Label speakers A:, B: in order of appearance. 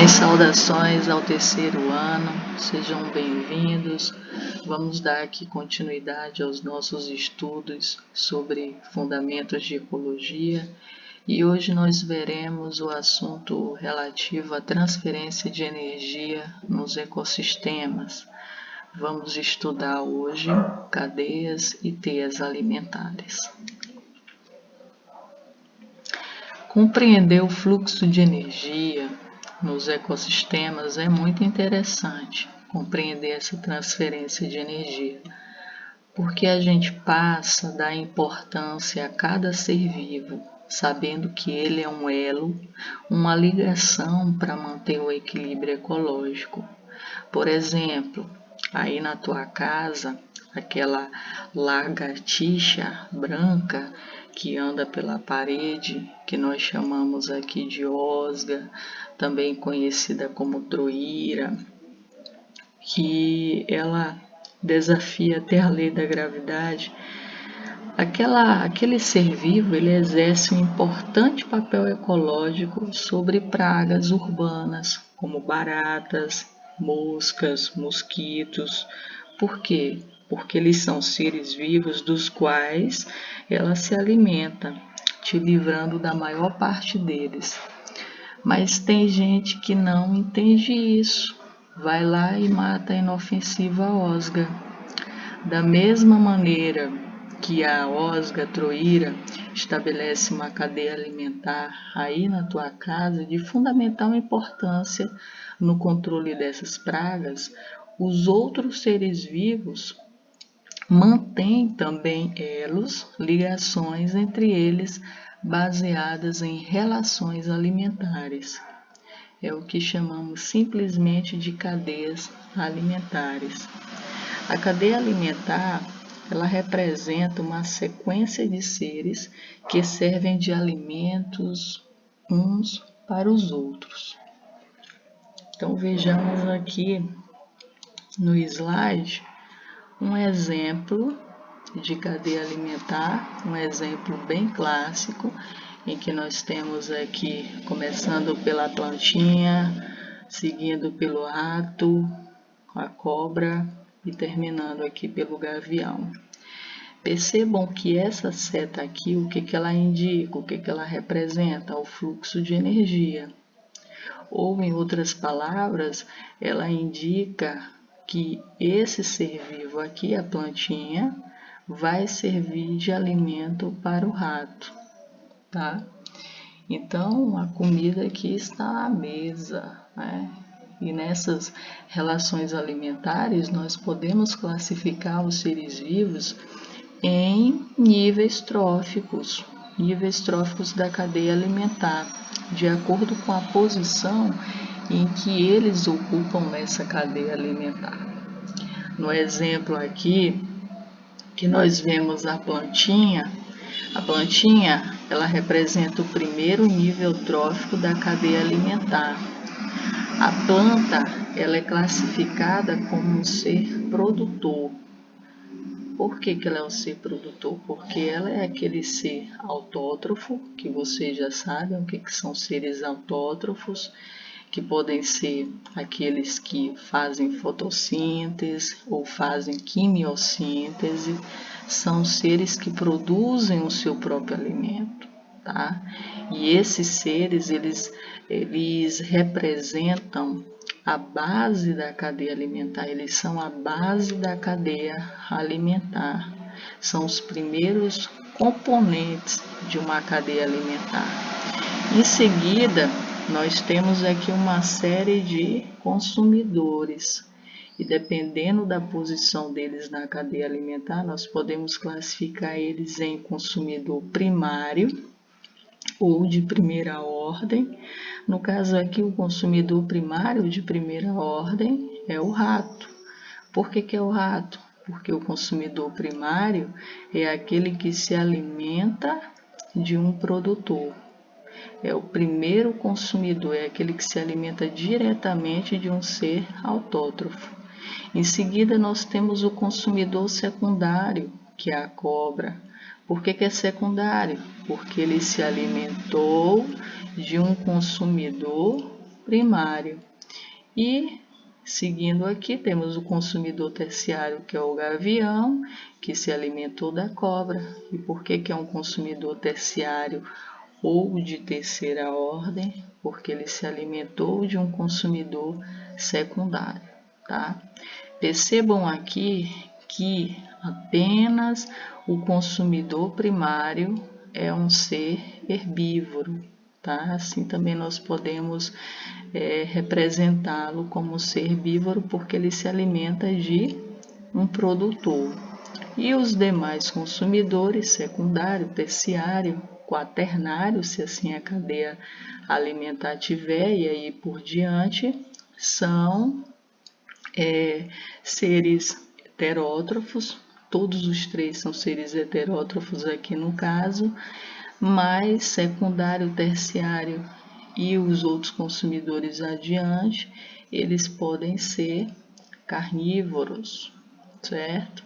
A: Minhas saudações ao terceiro ano, sejam bem-vindos. Vamos dar aqui continuidade aos nossos estudos sobre fundamentos de ecologia e hoje nós veremos o assunto relativo à transferência de energia nos ecossistemas. Vamos estudar hoje cadeias e teias alimentares. Compreender o fluxo de energia nos ecossistemas é muito interessante, compreender essa transferência de energia, porque a gente passa a dar importância a cada ser vivo, sabendo que ele é um elo, uma ligação para manter o equilíbrio ecológico. Por exemplo, aí na tua casa, aquela lagartixa branca que anda pela parede, que nós chamamos aqui de osga, também conhecida como troíra, que ela desafia até a lei da gravidade. Aquele ser vivo, ele exerce um importante papel ecológico sobre pragas urbanas, como baratas, moscas, mosquitos. Por quê? Porque eles são seres vivos dos quais ela se alimenta, te livrando da maior parte deles. Mas tem gente que não entende isso, vai lá e mata a inofensiva osga. Da mesma maneira que a osga troíra estabelece uma cadeia alimentar aí na tua casa de fundamental importância no controle dessas pragas, os outros seres vivos mantêm também elos, ligações entre eles baseadas em relações alimentares. É o que chamamos simplesmente de cadeias alimentares. A cadeia alimentar, ela representa uma sequência de seres que servem de alimentos uns para os outros. Então vejamos aqui no slide um exemplo de cadeia alimentar, um exemplo bem clássico, em que nós temos aqui, começando pela plantinha, seguindo pelo rato, a cobra e terminando aqui pelo gavião. Percebam que essa seta aqui, o que ela indica, o que ela representa? O fluxo de energia. Ou, em outras palavras, ela indica que esse ser vivo aqui, a plantinha, vai servir de alimento para o rato, tá? Então, a comida aqui está na mesa, né? E nessas relações alimentares, nós podemos classificar os seres vivos em níveis tróficos da cadeia alimentar, de acordo com a posição em que eles ocupam nessa cadeia alimentar. No exemplo aqui, que nós vemos a plantinha ela representa o primeiro nível trófico da cadeia alimentar. A planta ela é classificada como um ser produtor. Por que ela é um ser produtor? Porque ela é aquele ser autótrofo, que vocês já sabem o que são seres autótrofos, que podem ser aqueles que fazem fotossíntese ou fazem quimiossíntese, são seres que produzem o seu próprio alimento, tá? E esses seres, eles representam a base da cadeia alimentar, eles são a base da cadeia alimentar, são os primeiros componentes de uma cadeia alimentar. Em seguida, nós temos aqui uma série de consumidores e dependendo da posição deles na cadeia alimentar, nós podemos classificar eles em consumidor primário ou de primeira ordem. No caso aqui, o consumidor primário de primeira ordem é o rato. Por que é o rato? Porque o consumidor primário é aquele que se alimenta de um produtor. É o primeiro consumidor, é aquele que se alimenta diretamente de um ser autótrofo. Em seguida, nós temos o consumidor secundário, que é a cobra. Por que é secundário? Porque ele se alimentou de um consumidor primário. E, seguindo aqui, temos o consumidor terciário, que é o gavião, que se alimentou da cobra. E por que é um consumidor terciário ou de terceira ordem? Porque ele se alimentou de um consumidor secundário, tá? Percebam aqui que apenas o consumidor primário é um ser herbívoro, tá? Assim também nós podemos representá-lo como ser herbívoro porque ele se alimenta de um produtor. E os demais consumidores, secundário, terciário, quaternário, se assim a cadeia alimentar tiver, e aí por diante, são seres heterótrofos. Todos os três são seres heterótrofos aqui no caso, mas secundário, terciário e os outros consumidores adiante, eles podem ser carnívoros, certo?